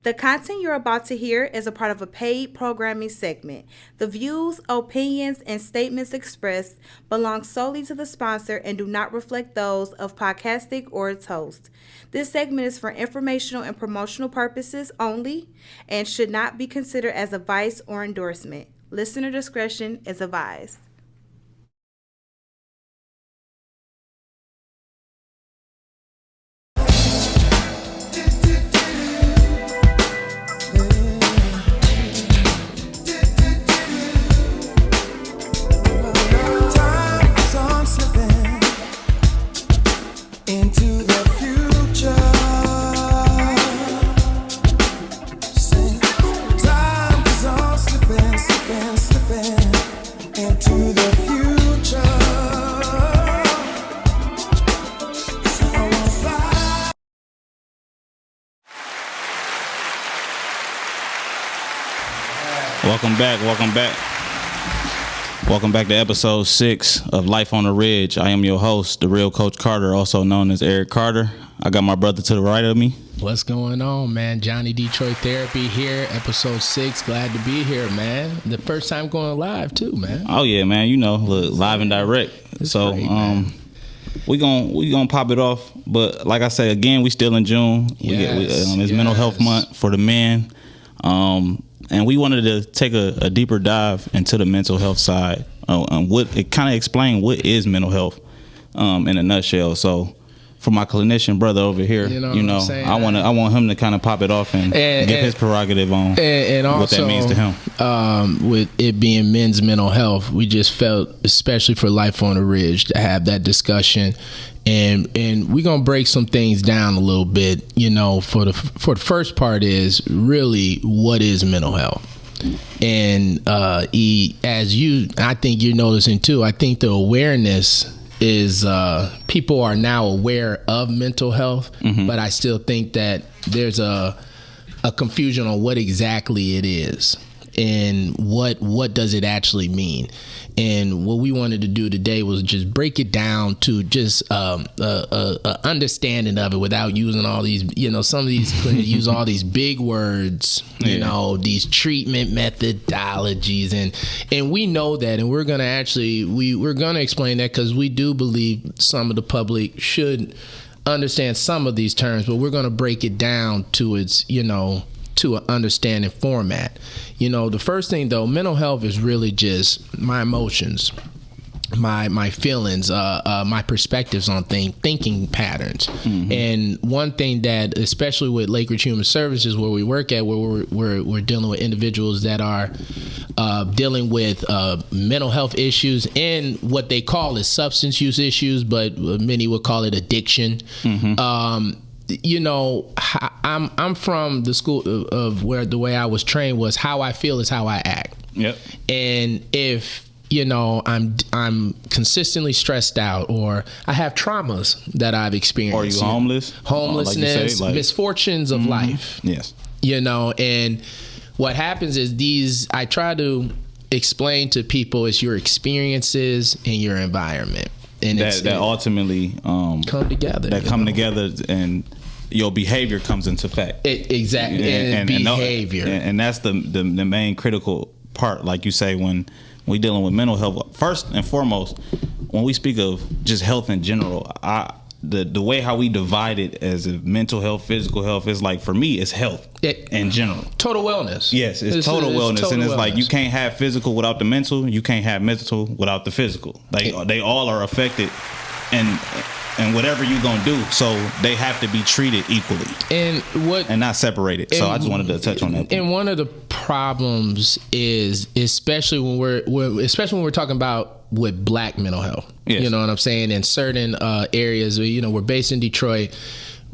The content you're about to hear is a part of a paid programming segment. The views, opinions, and statements expressed belong solely to the sponsor and do not reflect those of Podcastic or its host. This segment is for informational and promotional purposes only and should not be considered as advice or endorsement. Listener discretion is advised. Welcome back to episode 6 of Life on the Ridge. I am your host, the real Coach Carter, also known as Eric Carter. I got my brother to the right of me. What's going on, man? Johnny Detroit Therapy here, episode 6. Glad to be here, man. The first time going live too, man. Oh yeah, man. You know, look, live and direct. It's great, we gonna pop it off. But like I said, again, we still in June. It's Mental Health Month for the men. And we wanted to take a deeper dive into the mental health side. What it kind of explain what is mental health in a nutshell. So for my clinician brother over here, I want him to kind of pop it off and give his prerogative on and what also, that means to him. With it being men's mental health, we just felt, especially for Life on the Ridge, to have that discussion. And we're gonna break some things down a little bit. For the first part is really what is mental health, and I think you're noticing too. I think the awareness is people are now aware of mental health, but I still think that there's a confusion on what exactly it is and what does it actually mean. And what we wanted to do today was just break it down to just a understanding of it without using all these, some of these use all these big words, these treatment methodologies, and we know that, and we're gonna we're gonna explain that because we do believe some of the public should understand some of these terms, but we're gonna break it down to its, to an understanding format. The first thing though, mental health is really just my emotions, my feelings, my perspectives on thinking patterns. And one thing that, especially with Lake Ridge Human Services, where we work at, where we're dealing with individuals that are dealing with mental health issues and what they call is substance use issues, but many would call it addiction. I'm from the school of where the way I was trained was how I feel is how I act. Yep. And if I'm consistently stressed out, or I have traumas that I've experienced, or you homelessness, like misfortunes of life. Yes. And what happens is I try to explain to people is your experiences and your environment. And that ultimately come together. Come together, and your behavior comes into fact. Exactly, and behavior, and that's the main critical part. Like you say, when we dealing with mental health, first and foremost, when we speak of just health in general, the way how we divide it as a mental health, physical health is like, for me, it's health in general. Total wellness. Yes, it's total wellness. Total and it's wellness. Like, you can't have physical without the mental. You can't have mental without the physical. They all are affected, and whatever you're gonna do, so they have to be treated equally and not separated. So I just wanted to touch on that point. And one of the problems is, especially when we're talking about with Black mental health, yes. You know what I'm saying, in certain areas, we're based in Detroit.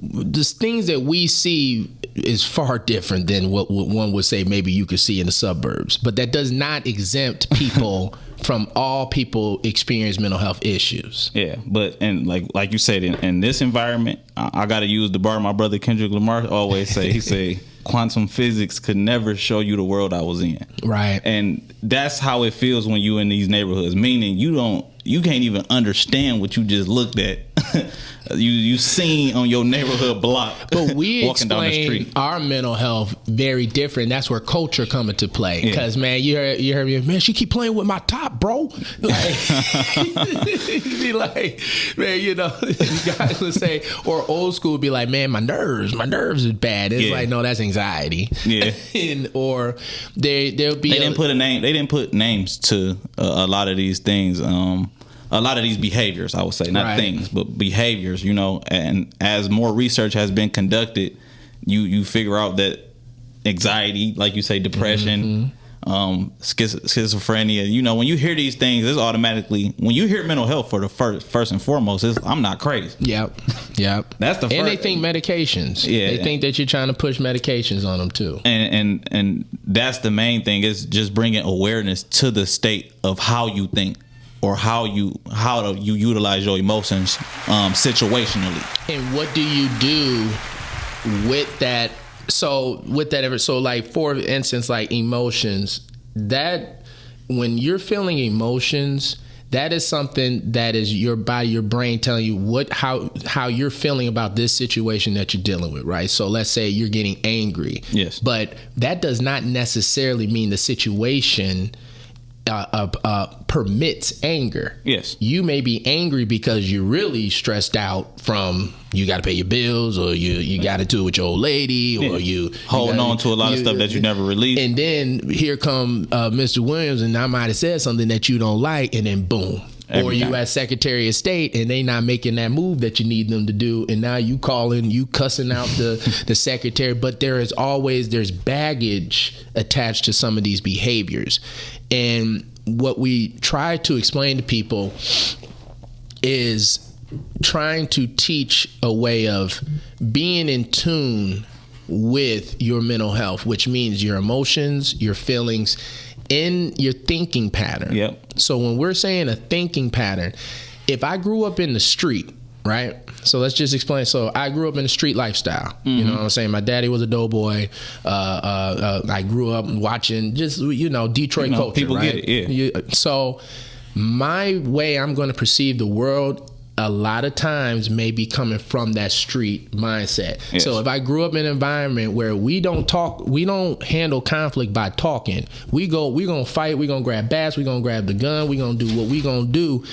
The things that we see is far different than what one would say maybe you could see in the suburbs, but that does not exempt people from all people experience mental health issues. Yeah, but like you said, in this environment, I got to use the bar my brother Kendrick Lamar always say. He say, quantum physics could never show you the world I was in. Right. And that's how it feels when you in these neighborhoods, meaning you can't even understand what you just looked at you seen on your neighborhood block. But we walking down the explain street. our mental health very different. That's where culture come into play. Because man, you heard me, man, she keep playing with my top, bro. Like, you'd be like, man, you know, guys would say, or old school would be like, man, my nerves is bad. It's like, no, that's anxiety. Yeah. Or there'll be. They didn't put a name. They didn't put names to a lot of these things. A lot of these behaviors, I would say, not things, but behaviors, you know, and as more research has been conducted, you figure out that anxiety, like you say, depression, schizophrenia, you know, when you hear these things, it's automatically, when you hear mental health for the first and foremost, I'm not crazy. Yep. That's the first. And they think medications. Yeah. They think that you're trying to push medications on them too. And that's the main thing, is just bringing awareness to the state of how you think, or how you utilize your emotions situationally. And what do you do with that? So like, for instance, like emotions, that when you're feeling emotions, that is something that is your body, your brain telling you how you're feeling about this situation that you're dealing with, right? So let's say you're getting angry. Yes. But that does not necessarily mean the situation permits anger. Yes. You may be angry because you're really stressed out from you got to pay your bills, or you got to do it with your old lady, or you holding on to a lot of stuff that you never released. And then here come Mr. Williams, and I might have said something that you don't like, and then boom. Or you as Secretary of State, and they not making that move that you need them to do, and now you cussing out the secretary. But there's baggage attached to some of these behaviors. And what we try to explain to people is trying to teach a way of being in tune with your mental health, which means your emotions, your feelings, in your thinking pattern. Yep. So when we're saying a thinking pattern, if I grew up in the street, right? So let's just explain. So I grew up in a street lifestyle. You know what I'm saying? My daddy was a doughboy. I grew up watching just, Detroit culture. People right? get it, yeah. So my way I'm going to perceive the world a lot of times may be coming from that street mindset. Yes. So if I grew up in an environment where we don't handle conflict by talking. We're going to fight, we're going to grab bats, we're going to grab the gun, we're going to do what we're going to do.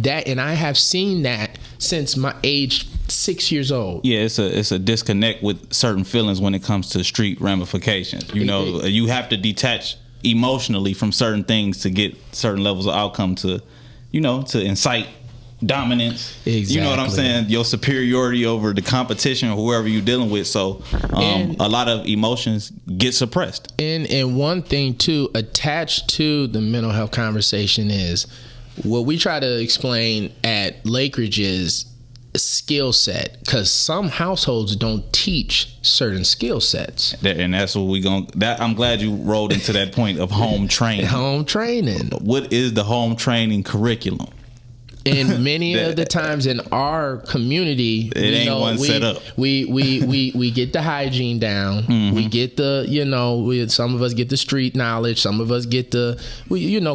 And I have seen that since my age 6 years old. Yeah, it's a disconnect with certain feelings when it comes to street ramifications. You have to detach emotionally from certain things to get certain levels of outcome to incite dominance. Exactly. You know what I'm saying? Your superiority over the competition or whoever you're dealing with. So a lot of emotions get suppressed. And one thing too attached to the mental health conversation is what we try to explain at Lakeridge is skill set, because some households don't teach certain skill sets, and that's what I'm glad you rolled into that point of home training. What is the home training curriculum? And many of the times in our community, set up. We get the hygiene down. Mm-hmm. We get the, some of us get the street knowledge. Some of us get the,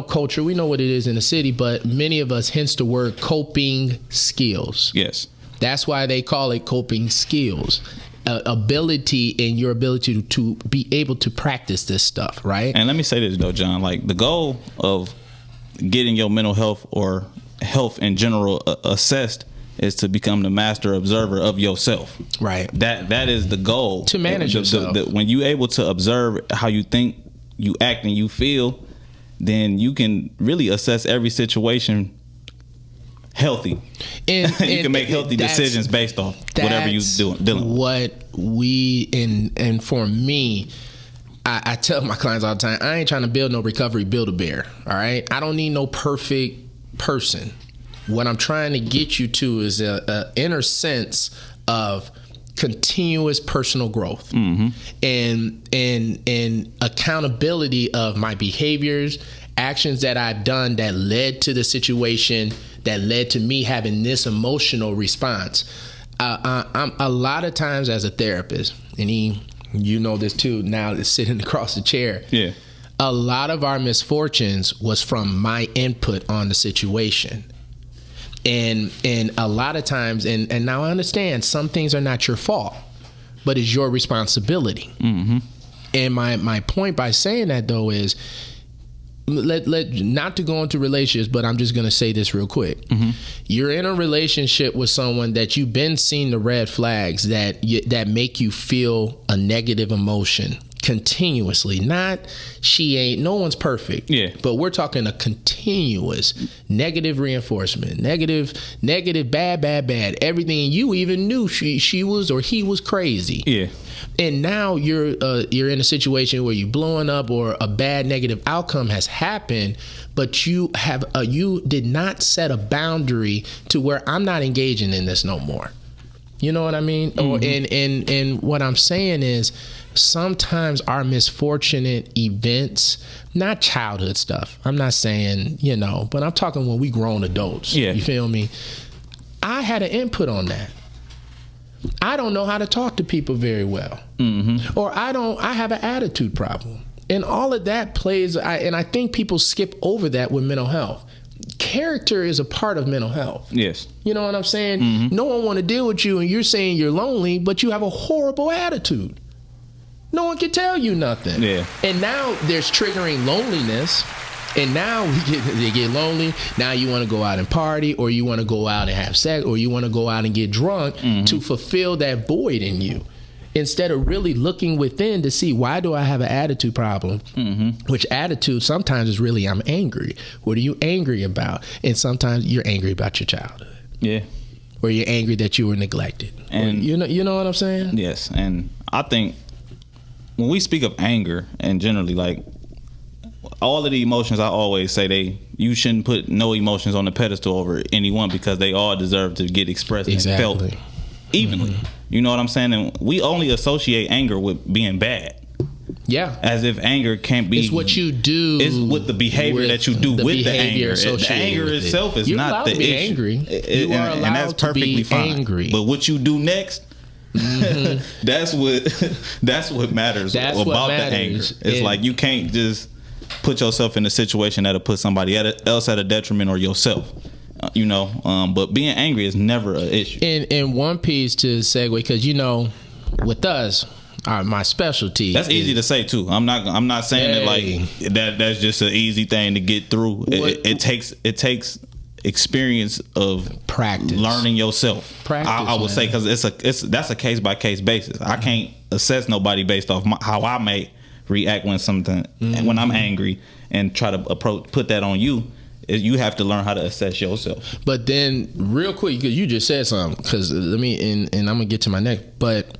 culture. We know what it is in the city, but many of us, hence the word coping skills. Yes. That's why they call it coping skills. Ability and your ability to be able to practice this stuff, right? And let me say this though, John, like the goal of getting your mental health or health in general assessed is to become the master observer of yourself. Right. That is the goal. To manage yourself. When you're able to observe how you think, you act, and you feel, then you can really assess every situation healthy. You can make healthy decisions based off whatever you're dealing with. What we, and for me, I tell my clients all the time, I ain't trying to build no recovery Build-A-Bear. All right. I don't need no perfect person. What I'm trying to get you to is a inner sense of continuous personal growth, and accountability of my behaviors, actions that I've done that led to the situation, that led to me having this emotional response. I'm a lot of times as a therapist, and you know this too, now it's sitting across the chair. Yeah. A lot of our misfortunes was from my input on the situation. And a lot of times, and now I understand some things are not your fault, but it's your responsibility. Mm-hmm. And my point by saying that though is, let not to go into relationships, but I'm just going to say this real quick. Mm-hmm. You're in a relationship with someone that you've been seeing the red flags that make you feel a negative emotion continuously. Not no one's perfect. Yeah. But we're talking a continuous negative reinforcement, negative, bad. Everything you even knew she was or he was crazy. Yeah. And now you're in a situation where you're blowing up or a bad negative outcome has happened, but you did not set a boundary to where I'm not engaging in this no more. You know what I mean? Mm-hmm. And what I'm saying is sometimes our misfortunate events, not childhood stuff. I'm not saying, but I'm talking when we grown adults. Yeah. You feel me? I had an input on that. I don't know how to talk to people very well. Mm-hmm. Or I have an attitude problem. And all of that plays, and I think people skip over that with mental health. Character is a part of mental health. Yes. You know what I'm saying? Mm-hmm. No one want to deal with you and you're saying you're lonely, but you have a horrible attitude. No one can tell you nothing. Yeah. And now there's triggering loneliness. And now they get lonely. Now you want to go out and party, or you want to go out and have sex, or you want to go out and get drunk to fulfill that void in you, instead of really looking within to see, why do I have an attitude problem? Mm-hmm. Which attitude sometimes is really, I'm angry. What are you angry about? And sometimes you're angry about your childhood. Yeah. Or you're angry that you were neglected. And you know what I'm saying? Yes. And I think when we speak of anger, and generally, like, all of the emotions, I always say you shouldn't put no emotions on the pedestal over anyone, because they all deserve to get expressed and felt evenly. Mm-hmm. You know what I'm saying? And we only associate anger with being bad. Yeah. As if anger can't be. It's what you do. It's with the behavior that you do with the anger. The anger itself is not the issue. You're allowed to be angry. You are allowed and that's perfectly to be fine. Angry. But what you do next, mm-hmm. that's what matters about the anger. It's like you can't just put yourself in a situation that'll put somebody else at a detriment, or yourself. But being angry is never an issue. And one piece to segue, because with us, my specialty. That's easy to say too. I'm not saying that's just an easy thing to get through. It takes experience of practice, learning yourself. Practice, I would say, because that's a case by case basis. I can't assess nobody based off how I may react when I'm angry, and try to put that on you. You have to learn how to assess yourself. But then, real quick, because you just said something, because and I'm gonna get to my next. But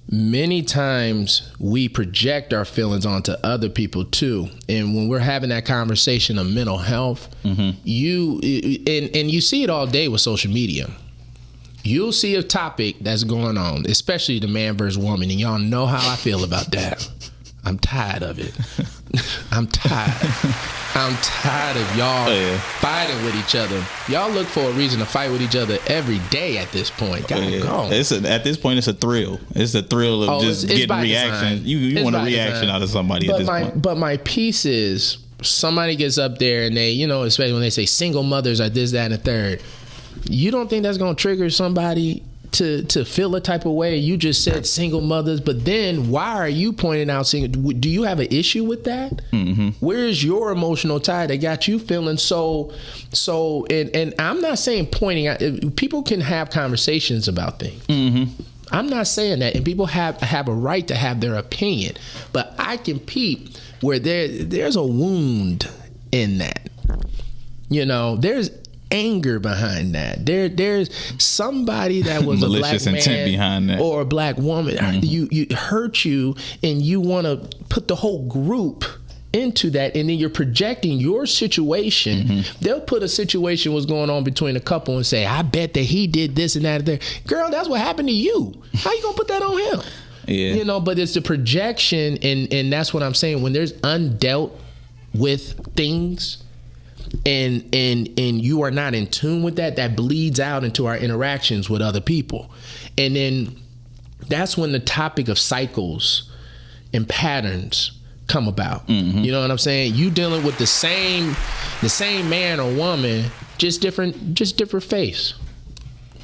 many times we project our feelings onto other people too, and when we're having that conversation of mental health, mm-hmm. you see it all day with social media. You'll see a topic that's going on, especially the man versus woman, and y'all know how I feel about that. I'm tired of it. I'm tired. I'm tired of y'all fighting with each other. Y'all look for a reason to fight with each other every day at this point. Go. At this point, it's a thrill. It's a thrill of just getting reaction. You want a reaction out of somebody at this point. But my piece is, somebody gets up there and they, especially when they say single mothers are this, that, and the third. You don't think that's going to trigger somebody to feel a type of way? You just said single mothers, but then why are you pointing out single? Do you have an issue with that? Mm-hmm. Where's your emotional tie that got you feeling so? And I'm not saying pointing out. People can have conversations about things. Mm-hmm. I'm not saying that, and people have a right to have their opinion, but I can peep where there's a wound in that. There's anger behind that. There's somebody that was a black man behind that, or a black woman. Mm-hmm. You hurt you, and you want to put the whole group into that, and then you're projecting your situation. Mm-hmm. They'll put a situation was going on between a couple and say, I bet that he did this and that and there. Girl, that's what happened to you. How you gonna put that on him? Yeah. But it's the projection, and that's what I'm saying. When there's undealt with things, and you are not in tune with that bleeds out into our interactions with other people. And then that's when the topic of cycles and patterns come about. Mm-hmm. You know what I'm saying? You dealing with the same man or woman just different face,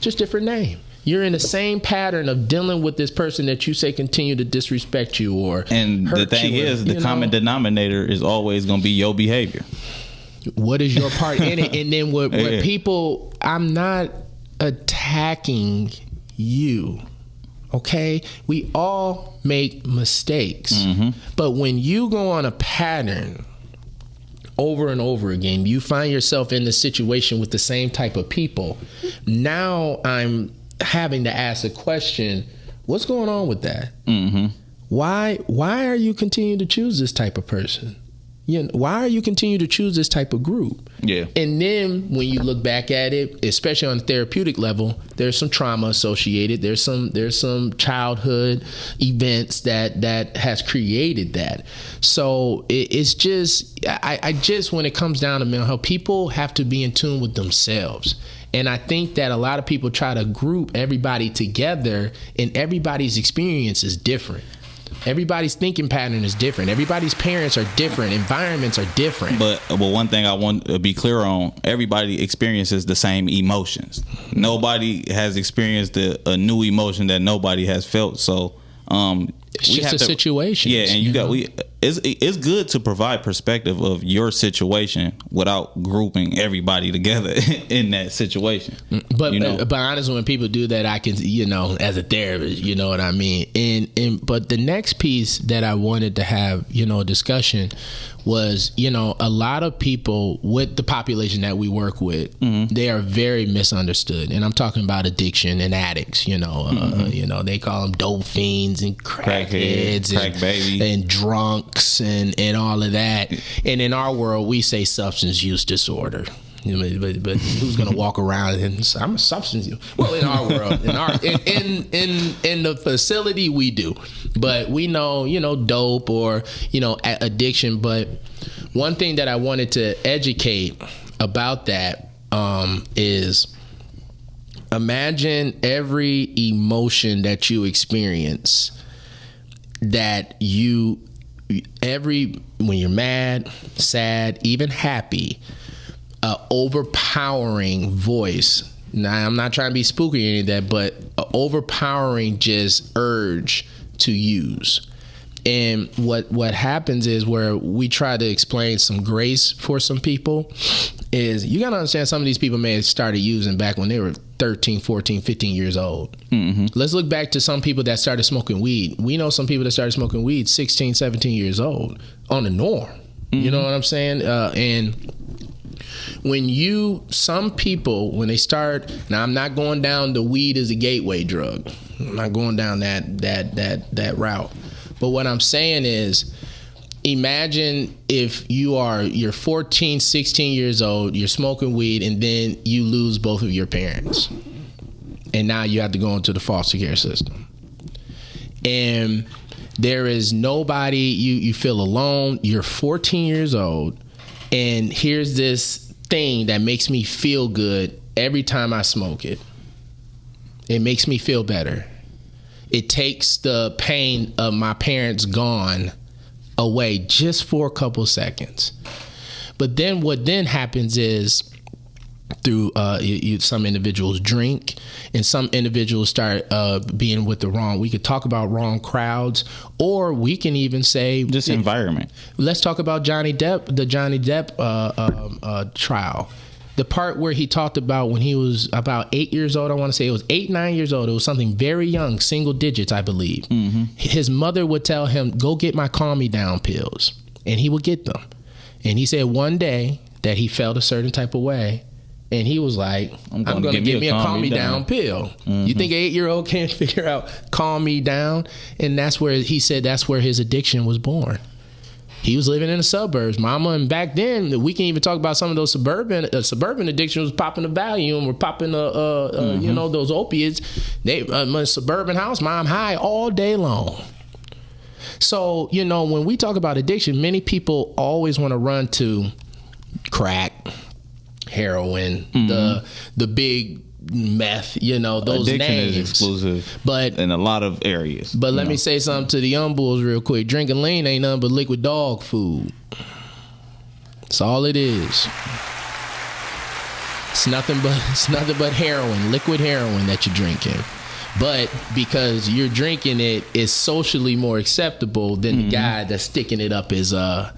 just different name. You're in the same pattern of dealing with this person that you say continue to disrespect you or and hurt the thing you, is, the common denominator is always going to be your behavior. What is your part in it? And then what people, I'm not attacking you. Okay, we all make mistakes, but when you go on a pattern over and over again, you find yourself in the situation with the same type of people. Now I'm having to ask a question: what's going on with that? Why are you continuing to choose this type of person? Why are you continuing to choose this type of group? Yeah. And then when you look back at it, especially on a therapeutic level, there's some trauma associated. There's some childhood events that has created that. So it's just, I just, when it comes down to mental health, people have to be in tune with themselves. And I think that a lot of people try to group everybody together, and everybody's experience is different. Everybody's thinking pattern is different. Everybody's parents are different. Environments are different. But one thing I want to be clear on, everybody experiences the same emotions. Nobody has experienced a new emotion that nobody has felt. So it's just a situation. Yeah, and it's good to provide perspective of your situation without grouping everybody together in that situation. But honestly, when people do that, I can, as a therapist, you know what I mean? But the next piece that I wanted to have, a discussion was, a lot of people with the population that we work with, they are very misunderstood. And I'm talking about addiction and addicts, they call them dope fiends and crackheads crack baby and drunks and all of that. And in our world, we say substance use disorder. But who's gonna walk around and say, I'm a substance user? Well, in our world, in the facility, we do, but we know, dope or addiction. But one thing that I wanted to educate about that is, imagine every emotion that you experience that when you're mad, sad, even happy, overpowering voice. Now, I'm not trying to be spooky or any of that, but overpowering just urge to use. And what happens is, where we try to explain some grace for some people, is you got to understand some of these people may have started using back when they were 13, 14, 15 years old. Let's look back to some people that started smoking weed. We know some people that started smoking weed 16, 17 years old on the norm. You know what I'm saying? And some people, when they start, now I'm not going down the weed is a gateway drug. I'm not going down that route. But what I'm saying is, imagine if you're 14, 16 years old, you're smoking weed, and then you lose both of your parents. And now you have to go into the foster care system. And there is nobody, you feel alone, you're 14 years old, and here's this thing that makes me feel good every time I smoke it. It makes me feel better. It takes the pain of my parents gone away just for a couple seconds. But then what then happens is, through some individuals drink, and some individuals start being with the wrong, we could talk about wrong crowds, or we can even say just environment. Let's talk about the Johnny Depp trial. The part where he talked about when he was about 8 years old, I want to say it was 8, 9 years old. It was something very young, single digits, I believe. His mother would tell him, go get my calm me down pills. And he would get them. And he said one day that he felt a certain type of way. And he was like, I'm going to give me a calm me down pill. You think an 8-year-old can't figure out calm me down? And that's where he said that's where his addiction was born. He was living in the suburbs, mama, and back then we can even talk about some of those suburban addictions. Popping the Valium or popping those opiates. They my suburban house, mom high all day long. So when we talk about addiction, many people always want to run to crack, heroin, the big meth, those addiction names. is exclusive, but in a lot of areas. But let me say something to the young bulls real quick. Drinking lean ain't nothing but liquid dog food. That's all it is. It's nothing but heroin, liquid heroin that you're drinking. But because you're drinking it, it's socially more acceptable than the guy that's sticking it up his arm,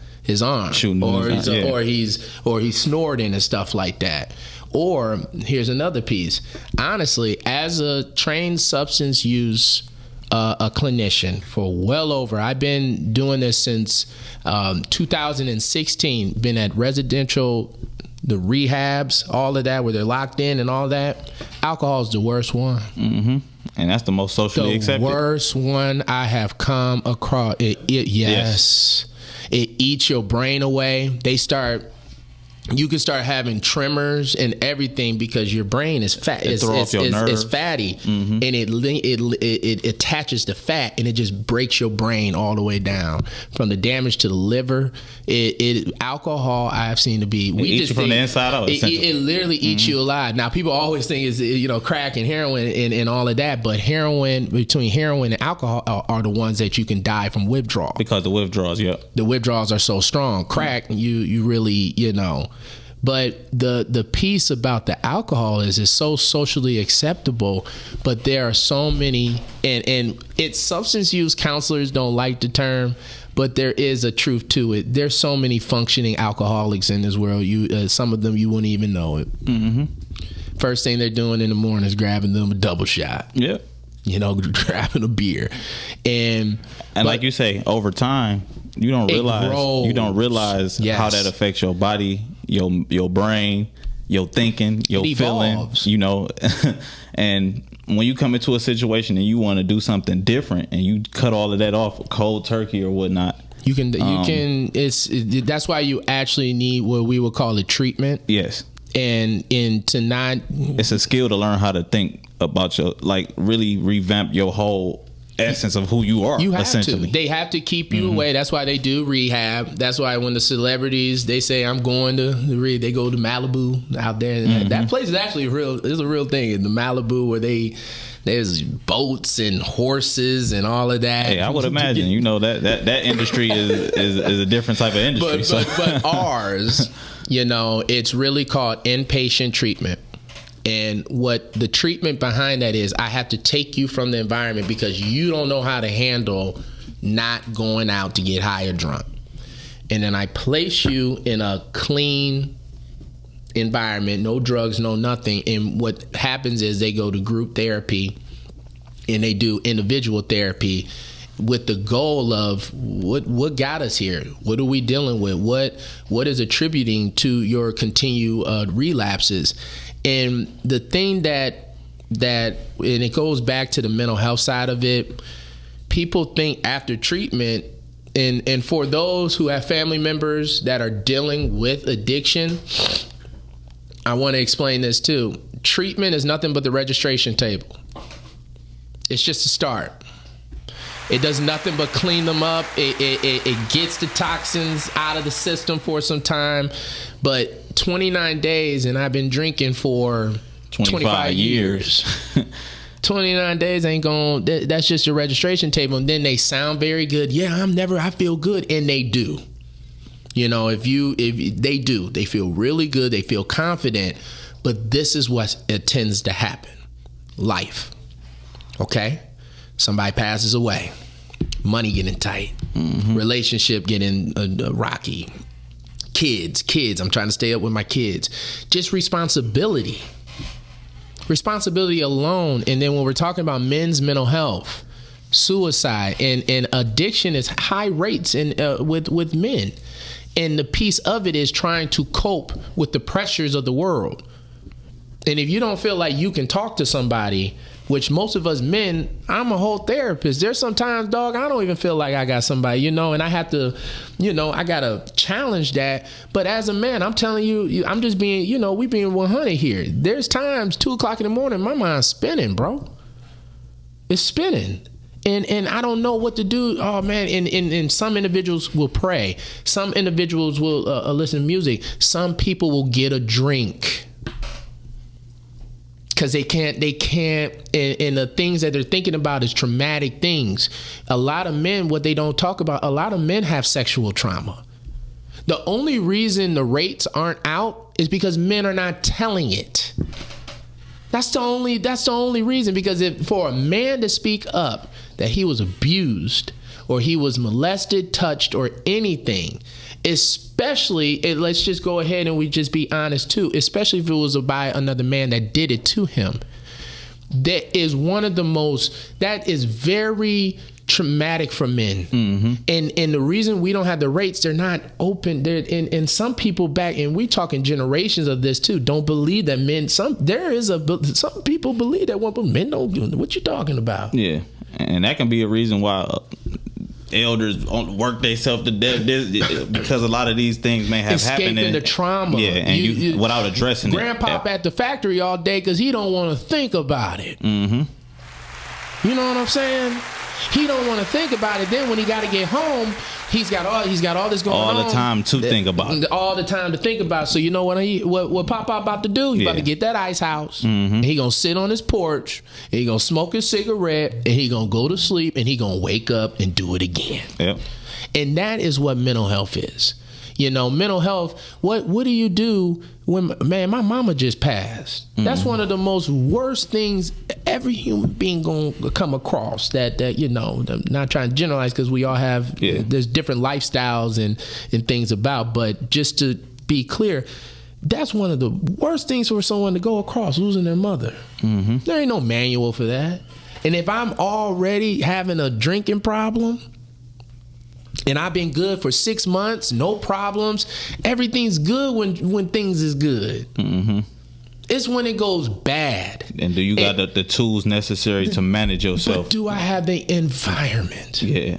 or he's snorting and stuff like that. Or here's another piece. Honestly, as a trained substance use a clinician for I've been doing this since 2016. Been at residential, the rehabs, all of that, where they're locked in and all that. Alcohol is the worst one. Mm-hmm. And that's the most socially accepted. The worst one I have come across. Yes. It eats your brain away. You can start having tremors and everything because your brain is fat. It's fatty, and it attaches to fat, and it just breaks your brain all the way down from the damage to the liver. Alcohol I have seen to be. It eats you from the inside out. It literally eats you alive. Now people always think it's crack and heroin and all of that, but between heroin and alcohol are the ones that you can die from withdrawal because the withdrawals. Yeah, the withdrawals are so strong. Crack, you really But the piece about the alcohol is it's so socially acceptable, but there are so many, and it's substance use counselors don't like the term, but there is a truth to it. There's so many functioning alcoholics in this world. Some of them you wouldn't even know it. Mm-hmm. First thing they're doing in the morning is grabbing them a double shot. Yeah. Grabbing a beer, and like you say, over time, you don't realize how that affects your body, your brain, your thinking, your feeling. And when you come into a situation and you want to do something different, and you cut all of that off, cold turkey or whatnot, you can. That's why you actually need what we would call a treatment. Yes. And it's a skill to learn how to think about really revamp your whole essence of who you are. You have essentially. to. They have to keep you away. That's why they do rehab. That's why when the celebrities, they say, I'm going to they go to Malibu out there. That place is actually is a real thing in the Malibu where there's boats and horses and all of that. Hey, I would imagine, that industry is a different type of industry. But ours, it's really called inpatient treatment. And what the treatment behind that is, I have to take you from the environment because you don't know how to handle not going out to get high or drunk. And then I place you in a clean environment, no drugs, no nothing. And what happens is they go to group therapy and they do individual therapy with the goal of what got us here? What are we dealing with? What is attributing to your continued relapses? And the thing that and it goes back to the mental health side of it, people think after treatment, and for those who have family members that are dealing with addiction, I want to explain this too. Treatment is nothing but the registration table. It's just a start. It does nothing but clean them up. It gets the toxins out of the system for some time. But 29 days, and I've been drinking for 25 years. 29 days ain't going, that's just your registration table. And then they sound very good. Yeah, I feel good. And they do. If they do, they feel really good. They feel confident. But this is what it tends to happen. Life. Okay? Somebody passes away. Money getting tight. Mm-hmm. Relationship getting rocky. Kids. I'm trying to stay up with my kids. Just responsibility. Responsibility alone. And then when we're talking about men's mental health, suicide and addiction is high rates with men. And the piece of it is trying to cope with the pressures of the world. And if you don't feel like you can talk to somebody, which most of us men, I'm a whole therapist. There's sometimes, dog, I don't even feel like I got somebody, and I have to, I got to challenge that. But as a man, I'm telling you, I'm just being, we being 100 here. There's times 2:00 in the morning, my mind's spinning, bro. It's spinning. And I don't know what to do. Oh, man. And some individuals will pray. Some individuals will listen to music. Some people will get a drink. Because they can't, and the things that they're thinking about is traumatic things. A lot of men, what they don't talk about, a lot of men have sexual trauma. The only reason the rates aren't out is because men are not telling it. That's the only reason. Because if for a man to speak up that he was abused or he was molested, touched, or anything, especially, let's just go ahead and we just be honest too, especially if it was by another man that did it to him, that is very traumatic for men. Mm-hmm. And the reason we don't have the rates, they're not open. And some people back, and we talking generations of this too, don't believe that men, some people believe that one, but men don't. What you talking about? Yeah. And that can be a reason why elders work themselves to death because a lot of these things may have happened. Escaping the trauma. Yeah, and you without addressing Grandpop at the factory all day because he don't want to think about it. Mm-hmm. You know what I'm saying? He don't want to think about it. Then when he got to get home, he's got all this going on. All the time to think about it. All the time to think about it. So you know what Papa about to do? He's about to get that ice house. Mm-hmm. And he going to sit on his porch. And he going to smoke his cigarette. And he going to go to sleep. And he going to wake up and do it again. Yep. And that is what mental health is. You know, mental health, what do you do when, man, my mama just passed. Mm-hmm. That's one of the most worst things every human being going to come across that, you know, I'm not trying to generalize because we all have, there's different lifestyles and things about, but just to be clear, that's one of the worst things for someone to go across, losing their mother. Mm-hmm. There ain't no manual for that. And if I'm already having a drinking problem, and I've been good for 6 months, no problems. Everything's good when things is good. Mm-hmm. It's when it goes bad. And do you got the tools necessary to manage yourself? But do I have the environment? Yeah.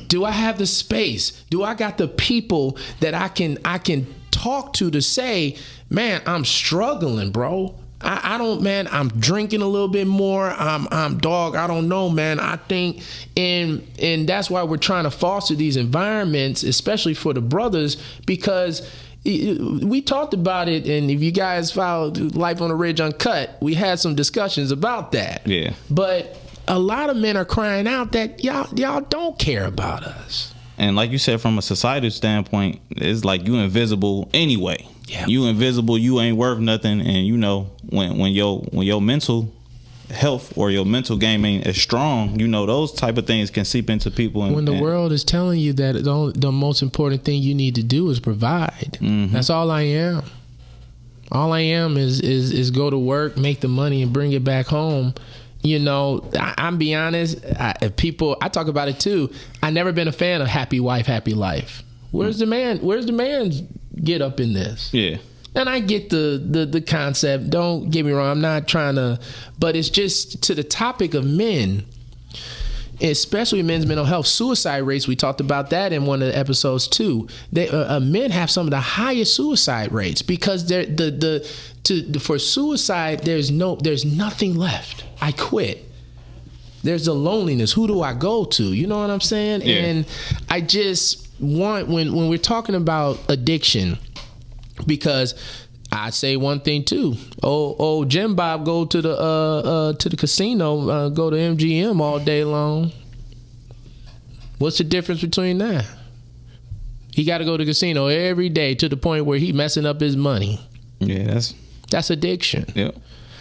Do I have the space? Do I got the people that I can talk to say, man, I'm struggling, bro. I don't, man, I'm drinking a little bit more. I'm dog. I don't know, man. I think, and that's why we're trying to foster these environments, especially for the brothers, because we talked about it. And if you guys followed Life on the Ridge Uncut, we had some discussions about that. Yeah. But a lot of men are crying out that y'all don't care about us. And like you said, from a societal standpoint, it's like you invisible anyway. Yeah. You invisible, you ain't worth nothing, and you know when your mental health or your mental game ain't as strong, you know those type of things can seep into people. When the world is telling you that the most important thing you need to do is provide. Mm-hmm. That's all I am. All I am is go to work, make the money, and bring it back home. You know, I'm be honest. I talk about it too. I never been a fan of happy wife, happy life. Where's the man? Where's the man's get up in this? Yeah. And I get the concept. Don't get me wrong. I'm not trying to, but it's just to the topic of men, especially men's mental health, suicide rates. We talked about that in one of the episodes too. Men have some of the highest suicide rates because for suicide, there's nothing left. I quit. There's the loneliness. Who do I go to? You know what I'm saying? Yeah. And I just want, when we're talking about addiction, because I say one thing too. Jim Bob go to the casino, go to MGM all day long. What's the difference between that? He got to go to the casino every day to the point where he messing up his money. Yeah, that's addiction. Yeah.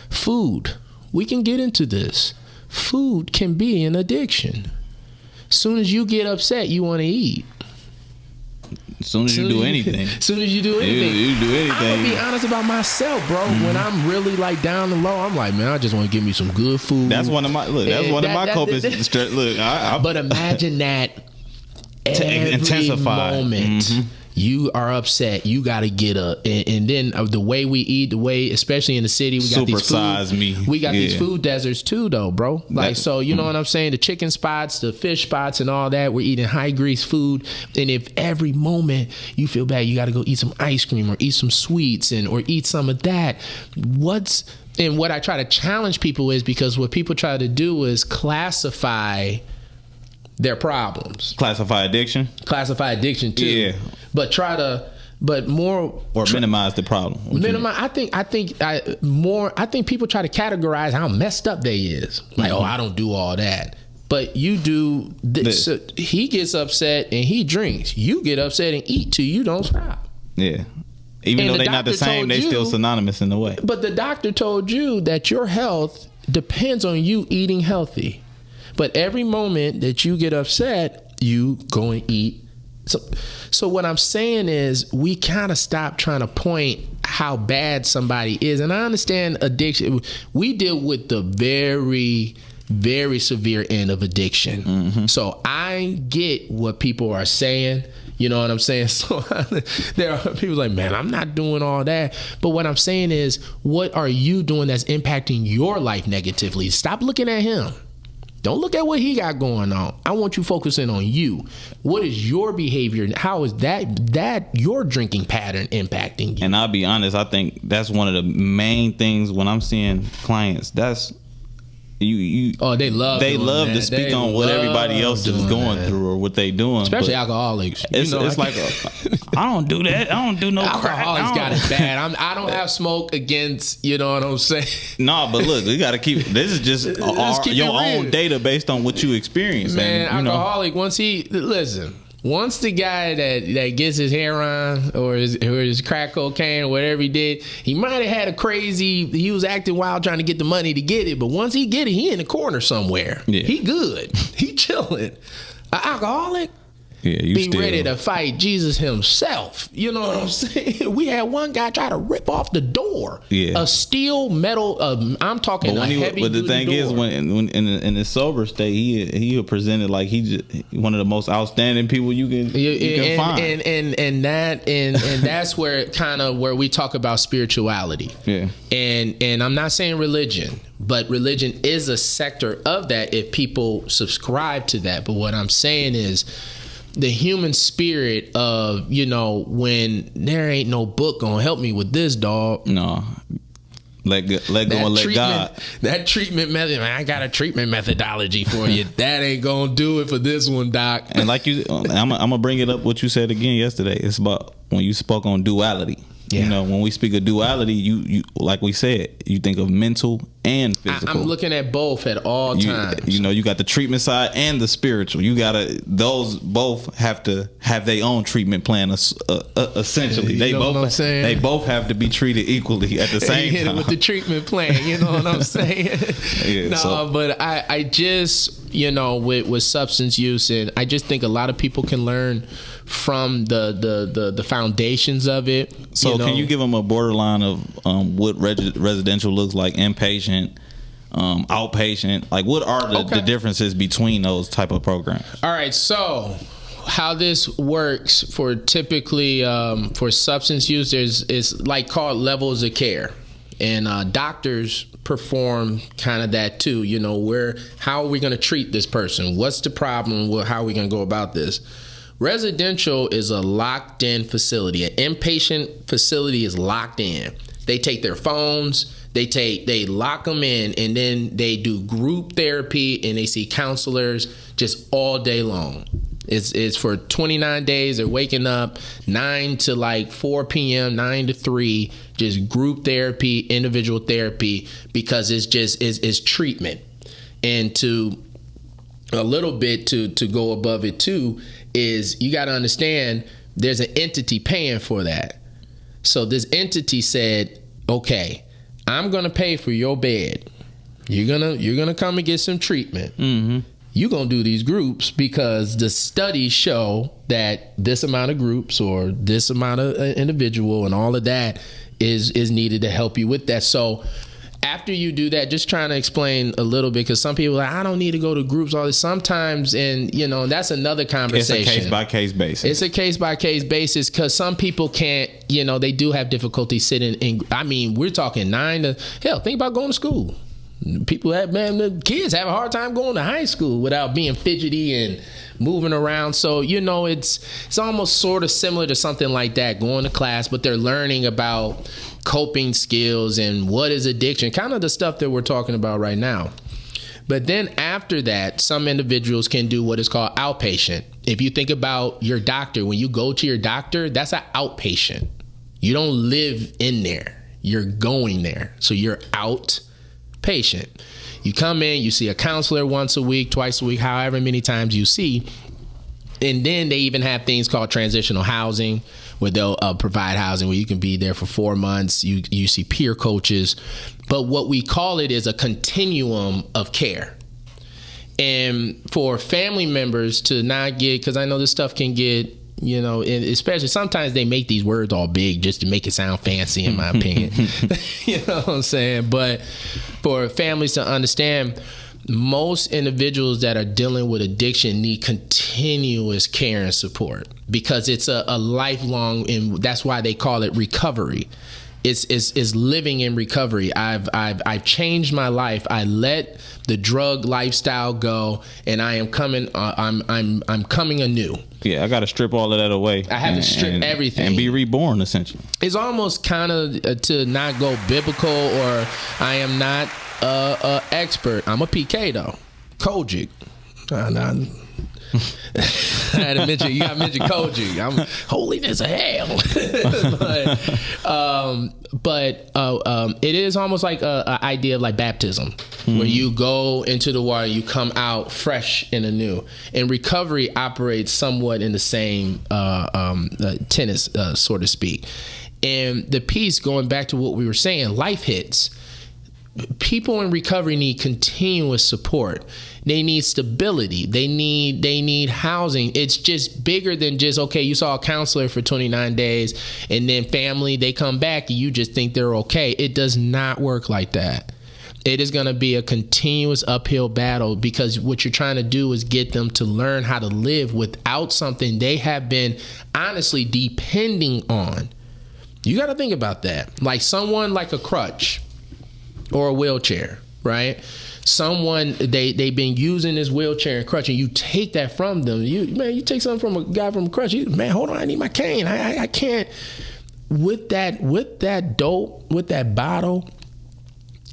Food. We can get into this. Food can be an addiction. As soon as you get upset, you want to eat. As soon as you do anything. As soon as you do anything. You do anything. I'm going to be honest about myself, bro. Mm-hmm. When I'm really like down and low, I'm like, man, I just want to give me some good food. That's one of my coping. Look, but imagine that every moment. Mm-hmm. You are upset. You got to get up, and then the way we eat, especially in the city, we got these food deserts too, though, bro. Like, so you know what I'm saying? The chicken spots, the fish spots, and all that. We're eating high grease food, and if every moment you feel bad, you got to go eat some ice cream or eat some sweets or eat some of that. What I try to challenge people is, because what people try to do is classify their problems. Classify addiction too. Yeah. But minimize the problem. I think people try to categorize how messed up they is. Like, mm-hmm. I don't do all that. But you do this. So he gets upset and he drinks. You get upset and eat too. You don't stop. Yeah. Even And though the they're not the doctor same, told they still you- synonymous in a way. But the doctor told you that your health depends on you eating healthy. But every moment that you get upset, you go and eat. So what I'm saying is we kind of stop trying to point how bad somebody is. And I understand addiction. We deal with the very, very severe end of addiction. So I get what people are saying. You know what I'm saying? So there are people like, man, I'm not doing all that. But what I'm saying is, what are you doing that's impacting your life negatively? Stop looking at him. Don't look at what he got going on. I want you focusing on you. What is your behavior? How is that your drinking pattern impacting you? And I'll be honest, I think that's one of the main things when I'm seeing clients. That's you. Oh, they love to that. speak They on what everybody else is doing going that. through or what they doing. Especially But alcoholics. It's, You know, it's like I don't do that. I don't do no crack. alcoholics got it bad. I don't have smoke against. You know what I'm saying? No, but look, we got to keep. This is just keep your it real. own data based on what you experience. Man, and, you know, alcoholic. Once the guy that gets his heroin or his crack cocaine or whatever he did, he might have had a crazy. He was acting wild trying to get the money to get it, but once he get it, he in the corner somewhere. Yeah. He good. He chilling. An alcoholic. yeah, you Be still ready to fight Jesus himself. You know what I'm saying? We had one guy try to rip off the door. Yeah. A steel metal. I'm talking But, a heavy. but the duty thing is, door. when in his sober state, he presented like he one of the most outstanding people you can find. And that's where kind of where we talk about spirituality. Yeah. And I'm not saying religion, but religion is a sector of that if people subscribe to that. But what I'm saying is the human spirit of, when there ain't no book gonna help me with this, dog. No, let go and let God. That treatment method, man, I got a treatment methodology for you. That ain't gonna do it for this one, doc. And like I'm gonna bring it up what you said again yesterday. It's about when you spoke on duality. Yeah. You know, when we speak of duality, you like we said, you think of mental and physical. I'm looking at both at all times. You got the treatment side and the spiritual. Those both have to have their own treatment plan. Essentially, You know what I'm saying? They both have to be treated equally at the same Hit it time. with the treatment plan. You know what I'm saying? Yeah, but I just, with substance use, and I just think a lot of people can learn from the foundations of it. So can you give them a borderline of what residential looks like, inpatient, outpatient? Like, what are the differences between those type of programs? All right, so how this works for typically for substance use, is like called levels of care, and doctors perform kind of that too. How are we going to treat this person? What's the problem? How are we going to go about this? Residential is a locked in facility. An inpatient facility is locked in. They take their phones, they lock them in, and then they do group therapy and they see counselors just all day long. It's for 29 days. They're waking up 9 to like 4 p.m., 9 to 3, just group therapy, individual therapy, because it's treatment. And to a little bit to go above it too, is you got to understand there's an entity paying for that. So this entity said, okay, I'm going to pay for your bed. You're going to come and get some treatment. Mm-hmm. You're going to do these groups because the studies show that this amount of groups or this amount of individual and all of that is needed to help you with that. So after you do that, just trying to explain a little bit, because some people are like, I don't need to go to groups all this. Sometimes, and that's another conversation. It's a case-by-case basis. It's a case-by-case basis, because some people can't, they do have difficulty sitting in, we're talking 9 to, hell, think about going to school. People the kids have a hard time going to high school without being fidgety and moving around. So, it's almost sort of similar to something like that, going to class, but they're learning about coping skills and what is addiction, kind of the stuff that we're talking about right now. But then after that, some individuals can do what is called outpatient. If you think about your doctor, when you go to your doctor, that's an outpatient. You don't live in there. You're going there. So you're outpatient. You come in, you see a counselor once a week, twice a week, however many times you see. And then they even have things called transitional housing, where they'll provide housing where you can be there for 4 months. You see peer coaches. But what we call it is a continuum of care. And for family members to not get, because I know this stuff can get, you know, and especially sometimes they make these words all big just to make it sound fancy, in my opinion. You know what I'm saying? But for families to understand, most individuals that are dealing with addiction need continuous care and support, because it's a lifelong, and that's why they call it recovery. It's living in recovery. I've changed my life. I let the drug lifestyle go, and I am coming. I'm coming anew. Yeah, I got to strip all of that away. I have to strip everything and be reborn, essentially. It's almost kind of to not go biblical, or I am not a expert. I'm a PK though, Kojic. I had to mention, you got to mention Kojic. I'm holiness of hell. but it is almost like a idea of like baptism, where you go into the water, you come out fresh and anew. And recovery operates somewhat in the same tennis, so to speak. And the piece, going back to what we were saying, life hits. People in recovery need continuous support. They need stability. They need housing. It's just bigger than just, okay, you saw a counselor for 29 days and then family, they come back and you just think they're okay. It does not work like that. It is going to be a continuous uphill battle, because what you're trying to do is get them to learn how to live without something they have been honestly depending on. You got to think about that. Like someone like a crutch or a wheelchair, right? Someone, they've been using this wheelchair and crutch, and you take that from them. You take something from a guy from a crutch. Man, hold on, I need my cane. I can't. With that dope, with that bottle,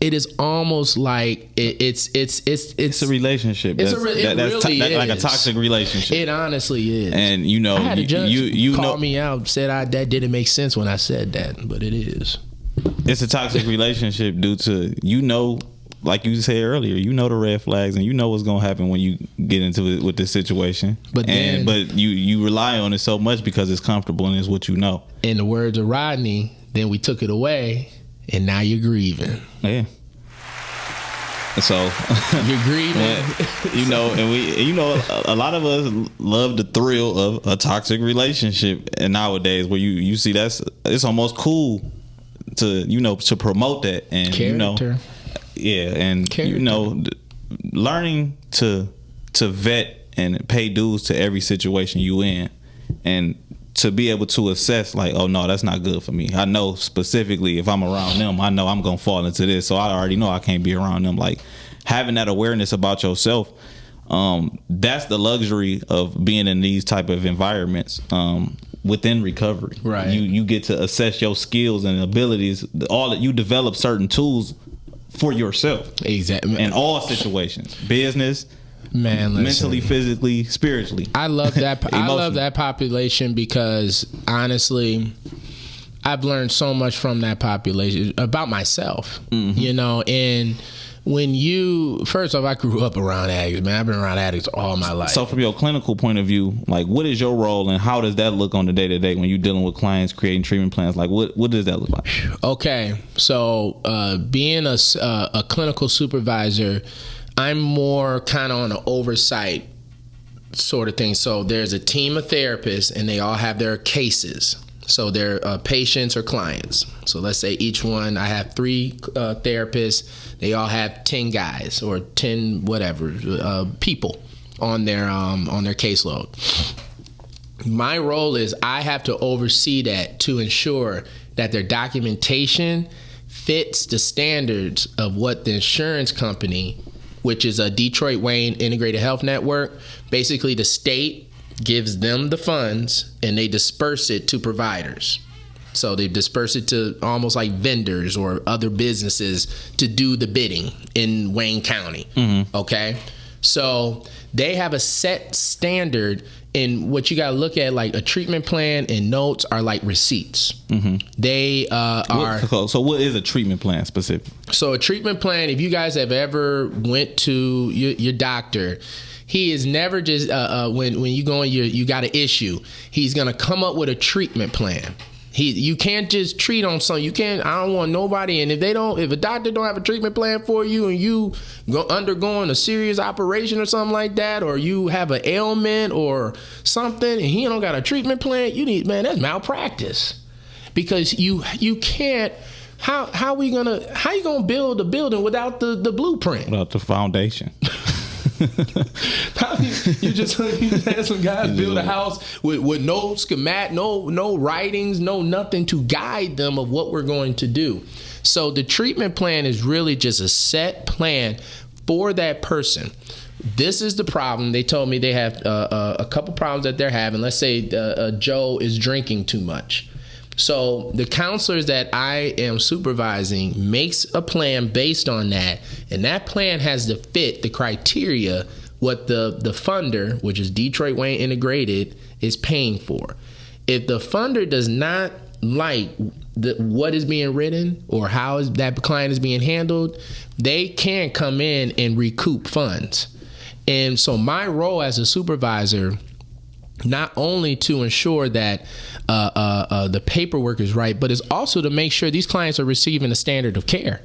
it is almost like it's a relationship. It really is like a toxic relationship. It honestly is. And you know, I had a judge called know, me out, said that didn't make sense when I said that, but it is. It's a toxic relationship due to, you know, like you said earlier, you know the red flags and you know what's gonna happen when you get into it with this situation. But you rely on it so much because it's comfortable and it's what you know. In the words of Rodney, then we took it away and now you're grieving. Yeah. So you're grieving. You know, and a lot of us love the thrill of a toxic relationship, and nowadays where you see it's almost cool to promote that, and character. Learning to vet and pay dues to every situation you in, and to be able to assess like, oh no, that's not good for me. I know specifically if I'm around them, I know I'm gonna fall into this, so I already know I can't be around them. Like having that awareness about yourself, that's the luxury of being in these type of environments. Within recovery, right? You get to assess your skills and abilities. All that you develop certain tools for yourself, exactly, in all situations, business, mentally, physically, spiritually. I love that. I love that population because honestly, I've learned so much from that population about myself. Mm-hmm. You know, and when first off, I grew up around addicts, man. I've been around addicts all my life. So from your clinical point of view, like what is your role and how does that look on the day to day when you're dealing with clients, creating treatment plans? Like what does that look like? Okay. So being a clinical supervisor, I'm more kind of on an oversight sort of thing. So there's a team of therapists and they all have their cases. So they're patients or clients. So let's say each one, I have 3 therapists. They all have 10 guys or 10 whatever people on their caseload. My role is I have to oversee that to ensure that their documentation fits the standards of what the insurance company, which is a Detroit Wayne Integrated Health Network, basically the state gives them the funds and they disperse it to providers. So they disperse it to almost like vendors or other businesses to do the bidding in Wayne County. Mm-hmm. Okay. So they have a set standard, and what you got to look at, like a treatment plan and notes are like receipts. Mm-hmm. They are. So what is a treatment plan specifically? So a treatment plan, if you guys have ever went to your doctor, He is never just when you go and you got an issue, he's gonna come up with a treatment plan. You can't just treat on something. You can't. I don't want nobody. And if a doctor don't have a treatment plan for you, and you undergoing a serious operation or something like that, or you have an ailment or something, and he don't got a treatment plan, that's malpractice. Because you can't. How you gonna build a building without the blueprint? Without the foundation. you just had some guys build a house with no schematic, no writings, no nothing to guide them of what we're going to do. So the treatment plan is really just a set plan for that person. This is the problem. They told me they have a couple problems that they're having. Let's say Joe is drinking too much. So the counselors that I am supervising makes a plan based on that, and that plan has to fit the criteria what the funder, which is Detroit Wayne Integrated, is paying for. If the funder does not like what is being written or how that client is being handled, they can come in and recoup funds. And so my role as a supervisor, not only to ensure that the paperwork is right, but it's also to make sure these clients are receiving a standard of care.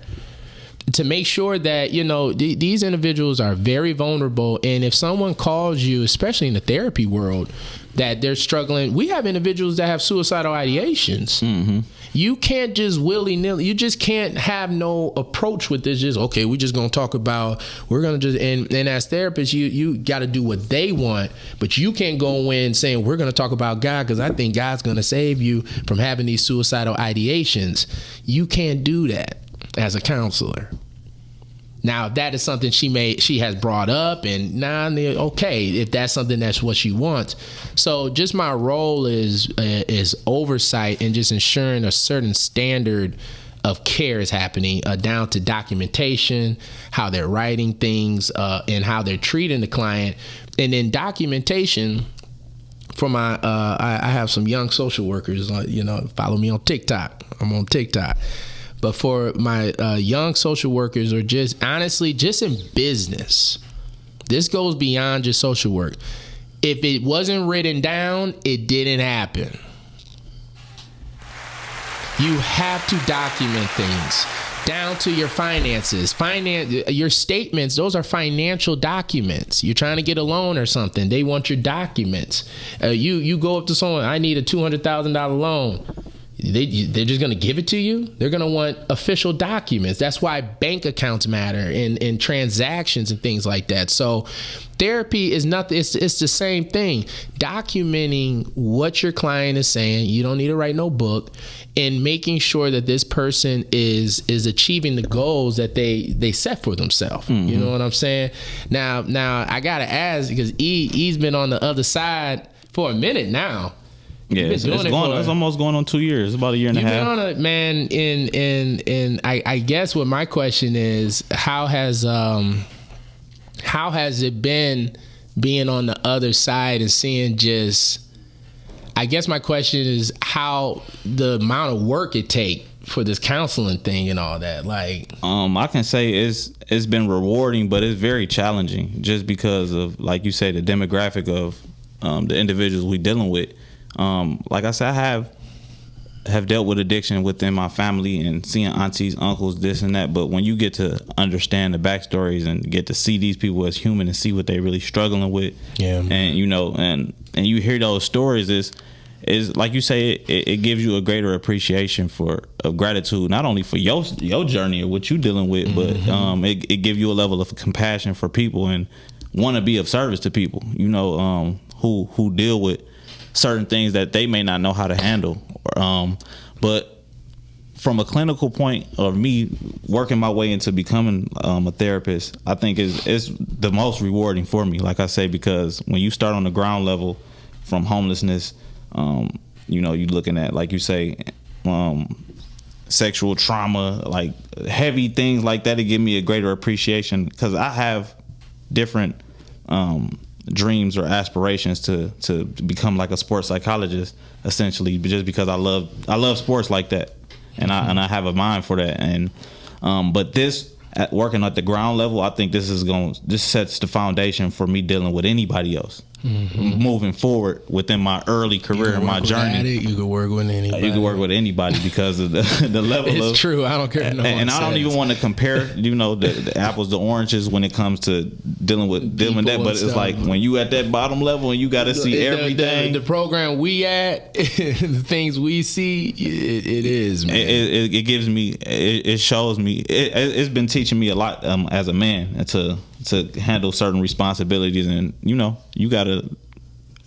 To make sure that, these individuals are very vulnerable. And if someone calls you, especially in the therapy world, that they're struggling, we have individuals that have suicidal ideations. Mm-hmm. You can't just willy-nilly, you just can't have no approach with this. Just, okay, we're just going to talk about, we're going to just, and as therapists, you got to do what they want, but you can't go in saying, we're going to talk about God because I think God's going to save you from having these suicidal ideations. You can't do that as a counselor. Now, if that is something she has brought up, and okay, if that's something that's what she wants. So just my role is oversight and just ensuring a certain standard of care is happening, down to documentation, how they're writing things, and how they're treating the client. And then documentation for my, I have some young social workers, follow me on TikTok. I'm on TikTok. But for my young social workers, or just honestly, just in business, this goes beyond just social work. If it wasn't written down, it didn't happen. You have to document things down to your finances. Your statements, those are financial documents. You're trying to get a loan or something. They want your documents. You go up to someone, I need a $200,000 loan. They're just going to give it to you. They're going to want official documents. That's why bank accounts matter and transactions and things like that. So therapy is nothing. It's the same thing. Documenting what your client is saying. You don't need to write no book, and making sure that this person is achieving the goals that they set for themselves. Mm-hmm. You know what I'm saying? Now I got to ask, because E's been on the other side for a minute now. Yeah, it's almost going on 2 years, about a year and a half. You've been on it, man. And I guess what my question is, how has it been being on the other side and seeing just, I guess my question is how the amount of work it take for this counseling thing and all that. Like, I can say it's been rewarding, but it's very challenging just because of, like you say, the demographic of the individuals we dealing with. Like I said, I have dealt with addiction within my family and seeing aunties, uncles, this and that. But when you get to understand the backstories and get to see these people as human and see what they're really struggling with, yeah, and and you hear those stories, is like you say, it gives you a greater appreciation of gratitude, not only for your journey or what you're dealing with, mm-hmm. but it gives you a level of compassion for people and want to be of service to people, who deal with certain things that they may not know how to handle. But from a clinical point of me working my way into becoming a therapist, I think is the most rewarding for me. Like I say, because when you start on the ground level from homelessness, you're looking at, like you say, sexual trauma, like heavy things like that. It give me a greater appreciation because I have different dreams or aspirations to become like a sports psychologist, essentially, just because I love sports like that, and I have a mind for that. And but this at working at the ground level, I think this sets the foundation for me dealing with anybody else. Moving forward within my early career and my journey. You could work with anybody. You can work with anybody because of the level of. It's true. I don't care. And I don't even want to compare, the apples to oranges when it comes to dealing with that. But it's like when you at that bottom level and you got to see everything. The program we at, the things we see, it is, man. It gives me, it shows me, it's been teaching me a lot as a man to handle certain responsibilities, and you gotta.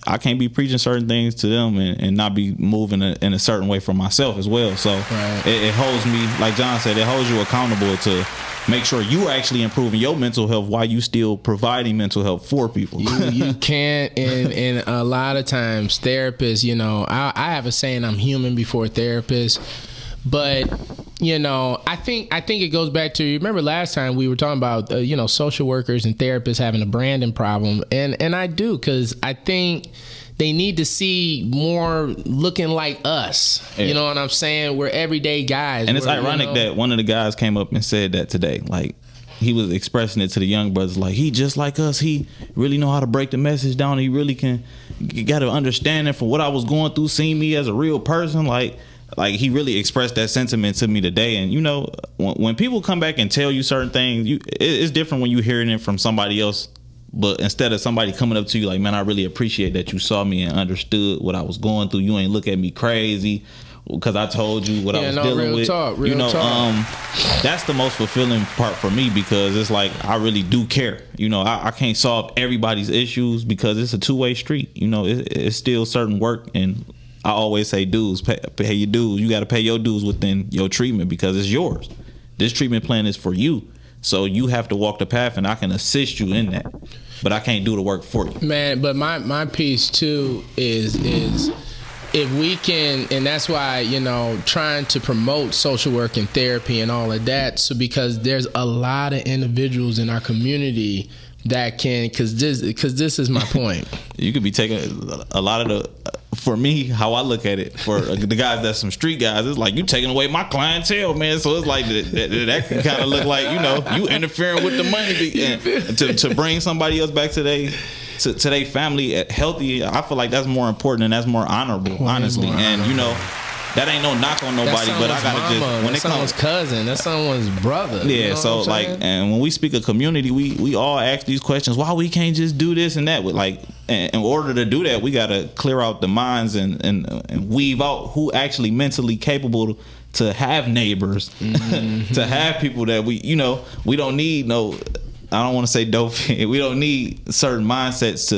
I can't be preaching certain things to them and not be moving in a certain way for myself as well. So it holds me, like John said, it holds you accountable to make sure you are actually improving your mental health while you still providing mental health for people. You can't, and a lot of times therapists, I have a saying, I'm human before therapist. But I think it goes back to, remember last time we were talking about social workers and therapists having a branding problem, and I do, because I think they need to see more looking like us. Yeah. You know what I'm saying? We're everyday guys. And it's ironic that one of the guys came up and said that today, like. He was expressing it to the young brothers, like, he just like us. He really know how to break the message down. He really got to understand it from what I was going through, seeing me as a real person. Like he really expressed that sentiment to me today. And when people come back and tell you certain things, it's different when you're hearing it from somebody else. But instead of somebody coming up to you like, man, I really appreciate that you saw me and understood what I was going through. You ain't look at me crazy because I told you what I was dealing with. Real talk. That's the most fulfilling part for me, because it's like I really do care. I can't solve everybody's issues because it's a two-way street. It's still certain work, and I always say dues, pay your dues. You got to pay your dues within your treatment because it's yours. This treatment plan is for you. So you have to walk the path, and I can assist you in that, but I can't do the work for you. Man, but my piece too is if we can, and that's why, trying to promote social work and therapy and all of that. So because there's a lot of individuals in our community that can, because this is my point. You could be taking a lot of for me, how I look at it, for the guys that's some street guys, it's like you taking away my clientele, man. So it's like that can kind of look like, you interfering with the money and to bring somebody else back to their family healthy. I feel like that's more important and that's more honorable, honestly. And that ain't no knock on nobody, but I gotta just when that's someone's cousin, that's someone's brother. Yeah, so like, and when we speak of community, we all ask these questions. Why we can't just do this and that? With in order to do that, we gotta clear out the minds and weave out who actually mentally capable to have neighbors, to have people that we don't need no. I don't want to say dope. We don't need certain mindsets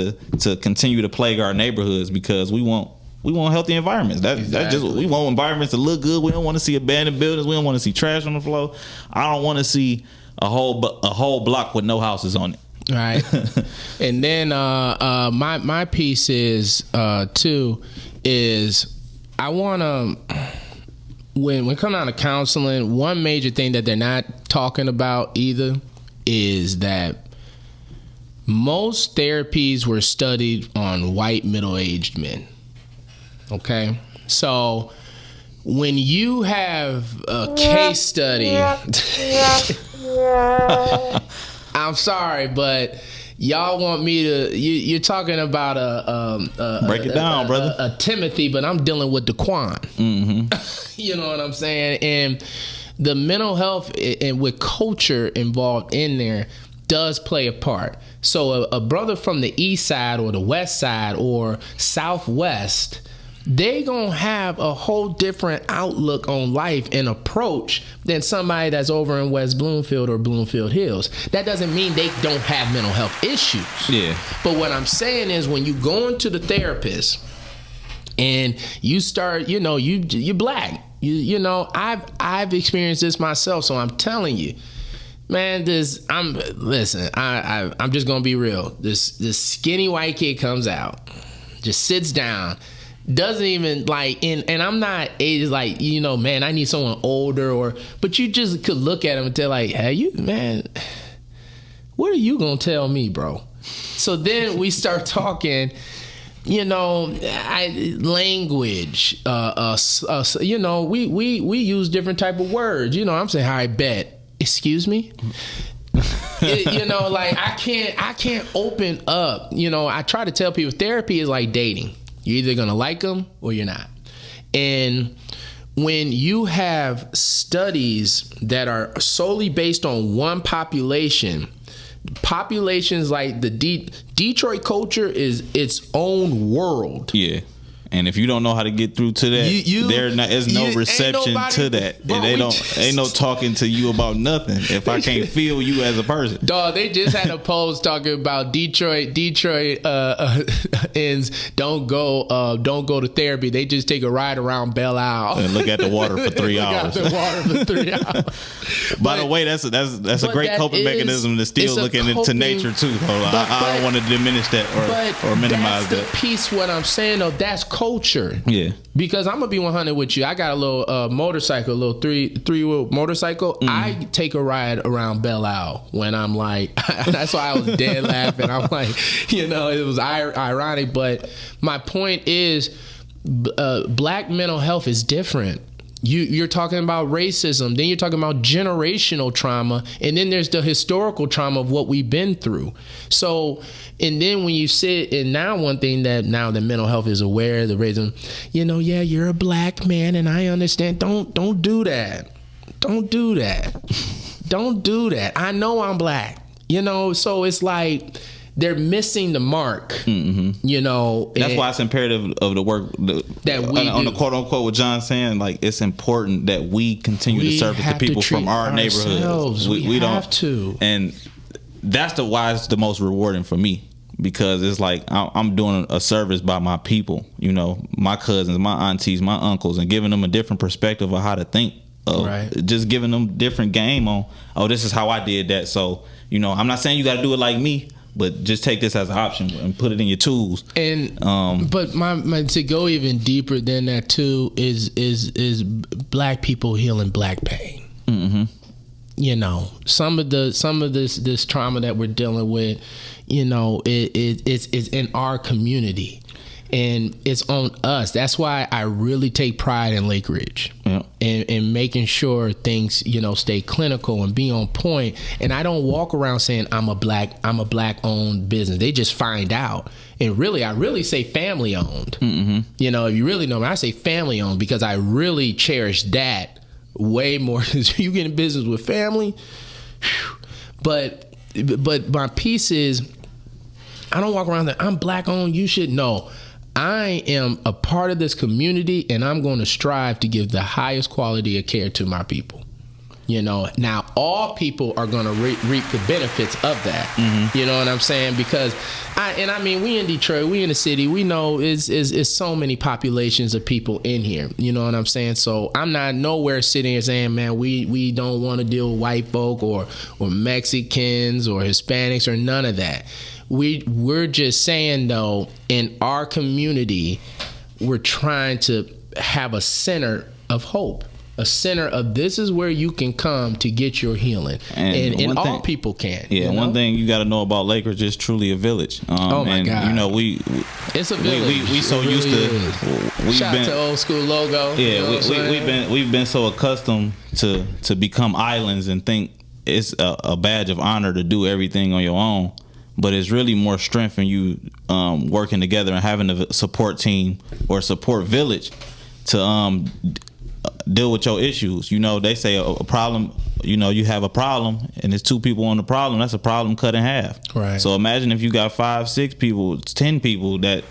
to continue to plague our neighborhoods, because we want healthy environments. That's just, we want environments to look good. We don't want to see abandoned buildings. We don't want to see trash on the floor. I don't want to see a whole block with no houses on it. Right. And then my piece is too is I want to, when coming out of counseling, one major thing that they're not talking about either is that most therapies were studied on white middle-aged men. Okay, so when you have a case study, I'm sorry, but y'all want me to, you're talking about break it down, brother. A Timothy, but I'm dealing with Daquan. Mm-hmm. You know what I'm saying? And the mental health and with culture involved in there does play a part. So a brother from the east side or the west side or southwest, they gonna have a whole different outlook on life and approach than somebody that's over in West Bloomfield or Bloomfield Hills. That doesn't mean they don't have mental health issues. Yeah. But what I'm saying is, when you go into the therapist and you start, you're black. I've experienced this myself, so I'm telling you, man, I'm just gonna be real. This skinny white kid comes out, just sits down, doesn't even and I'm not age man, I need someone older but you just could look at him and tell hey, you, man, what are you gonna tell me, bro? So then we start talking, language, we use different type of words. I'm saying, all right, bet. excuse me. You know, like I can't open up. You know, I try to tell people therapy is like dating. You're either gonna like them or you're not. And when you have studies that are solely based on one population, populations like the Detroit culture is its own world. Yeah. And if you don't know how to get through to that, there's no reception to that. Bro, and ain't no talking to you about nothing if I can't feel you as a person. Dog, they just had a post talking about Detroit ends don't go to therapy. They just take a ride around Belle Isle and look at the water for 3 hours. By the way, that's a great coping mechanism to still looking into nature too. I don't want to diminish that or minimize that. That's the piece. What I'm saying though, that's culture. Yeah. Because I'm gonna be 100 with you. I got a little motorcycle, a little three-wheel motorcycle. I take a ride around Belle Isle when I'm like, that's why I was dead laughing. I'm like, you know, it was ironic. But my point is, black mental health is different. You're talking about racism, then you're talking about generational trauma, and then there's the historical trauma of what we've been through. So, and then when you sit, and now one thing that now the mental health is aware, the racism, you know, yeah, you're a black man, and I understand. Don't do that. Don't do that. Don't do that. I know I'm black. You know, so it's like they're missing the mark. Mm-hmm. You know, that's why it's imperative of the work that we on the quote unquote what John's saying. Like, it's important that we continue to service the people from our neighborhood. We don't, and that's why it's the most rewarding for me, because it's like I'm doing a service by my people. You know, my cousins, my aunties, my uncles, and giving them a different perspective of how to think. Just giving them different game on. Oh, this is how I did that. So, you know, I'm not saying you got to do it like me, but just take this as an option and put it in your tools. And but my to go even deeper than that too is black people healing black pain. Mm-hmm. You know, some of this trauma that we're dealing with, you know, it's in our community. And it's on us. That's why I really take pride in Lake Ridge, and making sure things, you know, stay clinical and be on point. And I don't walk around saying I'm a black owned business. They just find out. And really, I really say family owned. Mm-hmm. You know, if you really know me, I say family owned because I really cherish that way more. Because you get in business with family. But my piece is, I don't walk around that I'm black owned. You should know. I am a part of this community, and I'm going to strive to give the highest quality of care to my people. You know, now all people are going to reap the benefits of that. Mm-hmm. You know what I'm saying? Because we in Detroit, we in the city, we know is so many populations of people in here. You know what I'm saying? So I'm not nowhere sitting here saying, man, we don't want to deal with white folk or Mexicans or Hispanics or none of that. We're just saying, though, in our community, we're trying to have a center of hope, a center of this is where you can come to get your healing, and all people can. Yeah, one thing you got to know about Lake Ridge is truly a village. Oh my God! You know, it's a village. We so really used to. Shout out to old school logo. Yeah, we've been so accustomed to become islands and think it's a badge of honor to do everything on your own. But it's really more strength in you working together and having a support team or support village to deal with your issues. You know, they say a problem, you know, you have a problem and there's two people on the problem, that's a problem cut in half. Right. So imagine if you got 5, 6 people, 10 people that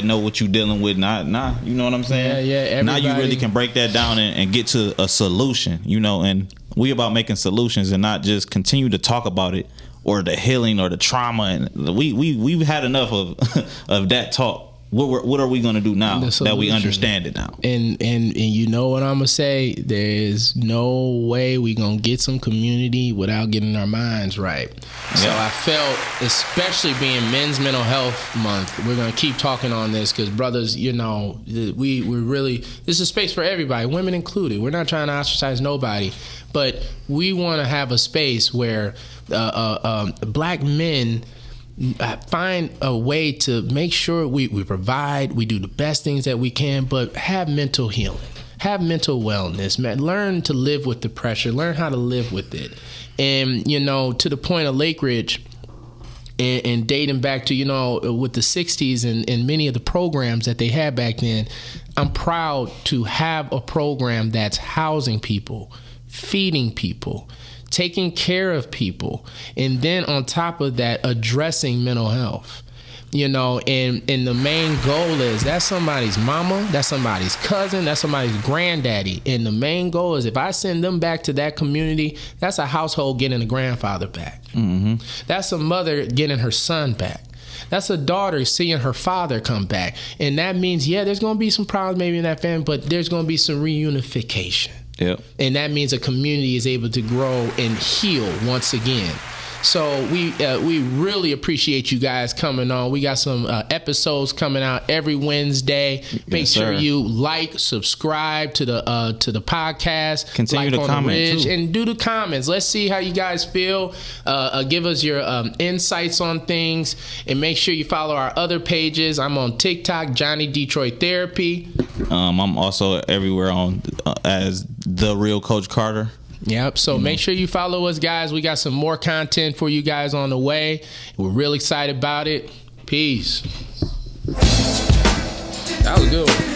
know what you're dealing with. Nah, you know what I'm saying? Yeah, everybody. Now you really can break that down and get to a solution, you know, and we about making solutions and not just continue to talk about it or the healing or the trauma. And we've had enough of that talk. What are we going to do now that we understand it now? And you know what I'm going to say? There's no way we going to get some community without getting our minds right. Yeah. So I felt, especially being Men's Mental Health Month, we're going to keep talking on this because, brothers, you know, we're really, this is a space for everybody, women included. We're not trying to ostracize nobody, but we want to have a space where black men find a way to make sure we provide, we do the best things that we can, but have mental healing, have mental wellness, man. Learn to live with the pressure. Learn how to live with it. And, you know, to the point of Lake Ridge, and dating back to, you know, with the 60s and many of the programs that they had back then, I'm proud to have a program that's housing people, feeding people, taking care of people, and then on top of that, addressing mental health. You know, and the main goal is that's somebody's mama, that's somebody's cousin, that's somebody's granddaddy. And the main goal is if I send them back to that community, that's a household getting a grandfather back. Mm-hmm. That's a mother getting her son back. That's a daughter seeing her father come back. And that means, yeah, there's going to be some problems maybe in that family, but there's going to be some reunification. Yep. And that means a community is able to grow and heal once again. So we really appreciate you guys coming on. We got some episodes coming out every Wednesday. Make sure you like, subscribe to the podcast. Continue like to comment too. And do the comments. Let's see how you guys feel. Give us your insights on things, and make sure you follow our other pages. I'm on TikTok, Johnny Detroit Therapy. I'm also everywhere on as The Real Coach Carter. Yep. So make sure you follow us, guys. We got some more content for you guys on the way. We're real excited about it. Peace. That was good.